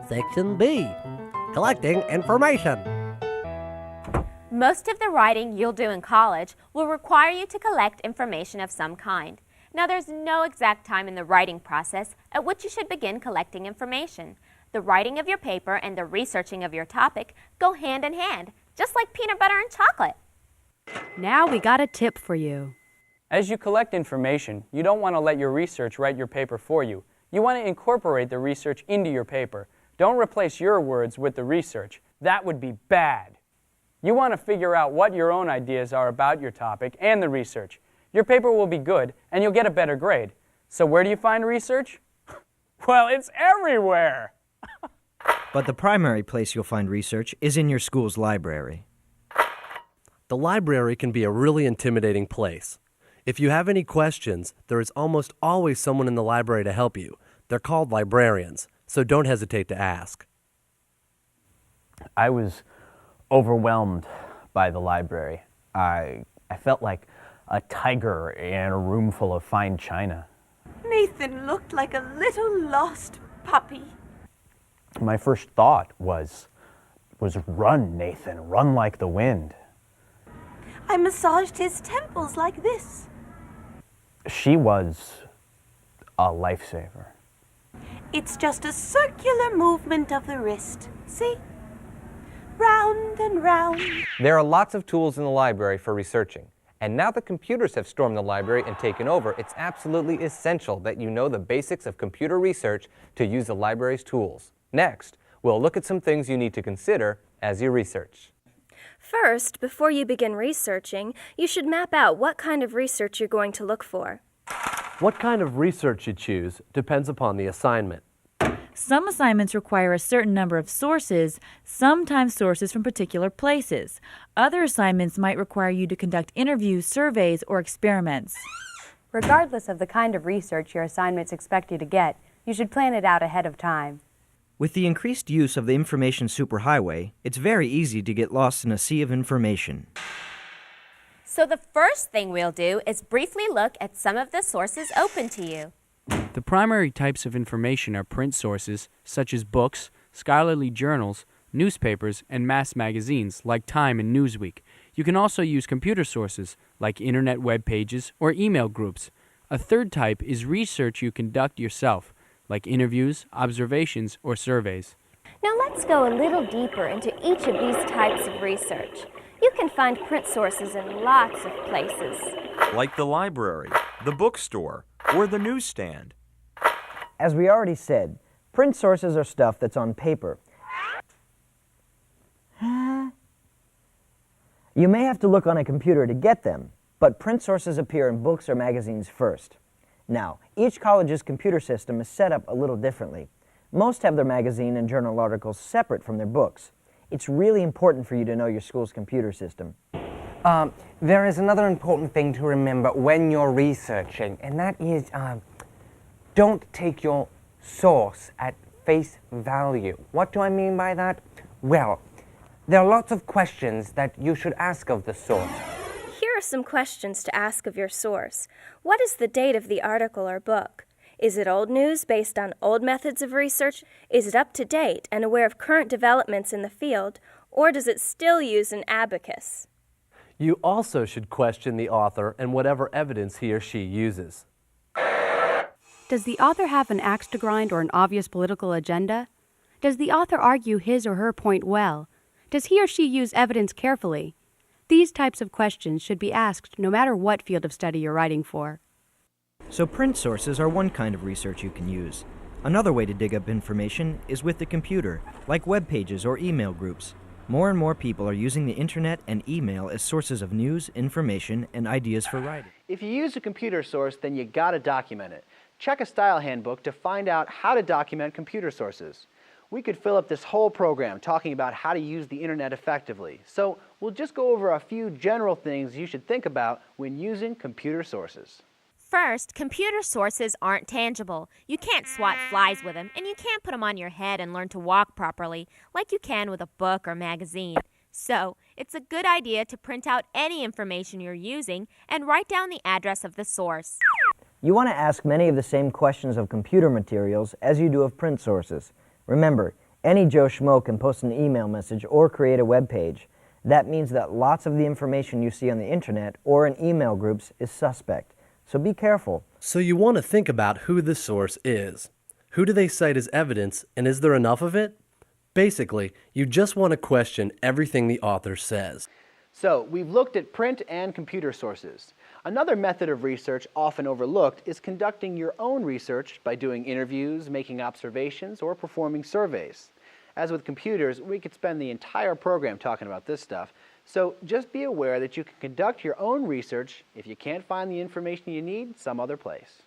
Section B, collecting information. Most of the writing you'll do in college will require you to collect information of some kind. Now, there's no exact time in the writing process at which you should begin collecting information. The writing of your paper and the researching of your topic go hand in hand, just like peanut butter and chocolate. Now we got a tip for you. As you collect information, you don't want to let your research write your paper for you. You want to incorporate the research into your paper. Don't replace your words with the research. That would be bad. You want to figure out what your own ideas are about your topic and the research. Your paper will be good, and you'll get a better grade. So where do you find research? Well, it's everywhere! But the primary place you'll find research is in your school's library. The library can be a really intimidating place. If you have any questions, there is almost always someone in the library to help you. They're called librarians, so don't hesitate to ask. I was overwhelmed by the library. I felt like a tiger in a room full of fine china. Nathan looked like a little lost puppy. My first thought was run, Nathan, run like the wind. I massaged his temples like this. She was a lifesaver. It's just a circular movement of the wrist. See? Round and round. There are lots of tools in the library for researching. And now that computers have stormed the library and taken over, it's absolutely essential that you know the basics of computer research to use the library's tools. Next, we'll look at some things you need to consider as you research. First, before you begin researching, you should map out what kind of research you're going to look for. What kind of research you choose depends upon the assignment. Some assignments require a certain number of sources, sometimes sources from particular places. Other assignments might require you to conduct interviews, surveys, or experiments. Regardless of the kind of research your assignments expect you to get, you should plan it out ahead of time. With the increased use of the information superhighway, it's very easy to get lost in a sea of information. So the first thing we'll do is briefly look at some of the sources open to you. The primary types of information are print sources, such as books, scholarly journals, newspapers, and mass magazines like Time and Newsweek. You can also use computer sources, like internet web pages or email groups. A third type is research you conduct yourself, like interviews, observations, or surveys. Now let's go a little deeper into each of these types of research. You can find print sources in lots of places. Like the library, the bookstore, or the newsstand. As we already said, print sources are stuff that's on paper. You may have to look on a computer to get them, but print sources appear in books or magazines first. Now, each college's computer system is set up a little differently. Most have their magazine and journal articles separate from their books. It's really important for you to know your school's computer system. There is another important thing to remember when you're researching, and that is don't take your source at face value. What do I mean by that? Well, there are lots of questions that you should ask of the source. Here are some questions to ask of your source. What is the date of the article or book? Is it old news based on old methods of research? Is it up to date and aware of current developments in the field? Or does it still use an abacus? You also should question the author and whatever evidence he or she uses. Does the author have an axe to grind or an obvious political agenda? Does the author argue his or her point well? Does he or she use evidence carefully? These types of questions should be asked no matter what field of study you're writing for. So print sources are one kind of research you can use. Another way to dig up information is with the computer, like web pages or email groups. More and more people are using the internet and email as sources of news, information, and ideas for writing. If you use a computer source, then you gotta document it. Check a style handbook to find out how to document computer sources. We could fill up this whole program talking about how to use the internet effectively. So we'll just go over a few general things you should think about when using computer sources. First, computer sources aren't tangible. You can't swat flies with them, and you can't put them on your head and learn to walk properly like you can with a book or magazine. So, it's a good idea to print out any information you're using and write down the address of the source. You want to ask many of the same questions of computer materials as you do of print sources. Remember, any Joe Schmo can post an email message or create a web page. That means that lots of the information you see on the internet or in email groups is suspect. So be careful. So you want to think about who the source is. Who do they cite as evidence, and is there enough of it? Basically, you just want to question everything the author says. So, we've looked at print and computer sources. Another method of research often overlooked is conducting your own research by doing interviews, making observations, or performing surveys. As with computers, we could spend the entire program talking about this stuff, so just be aware that you can conduct your own research if you can't find the information you need some other place.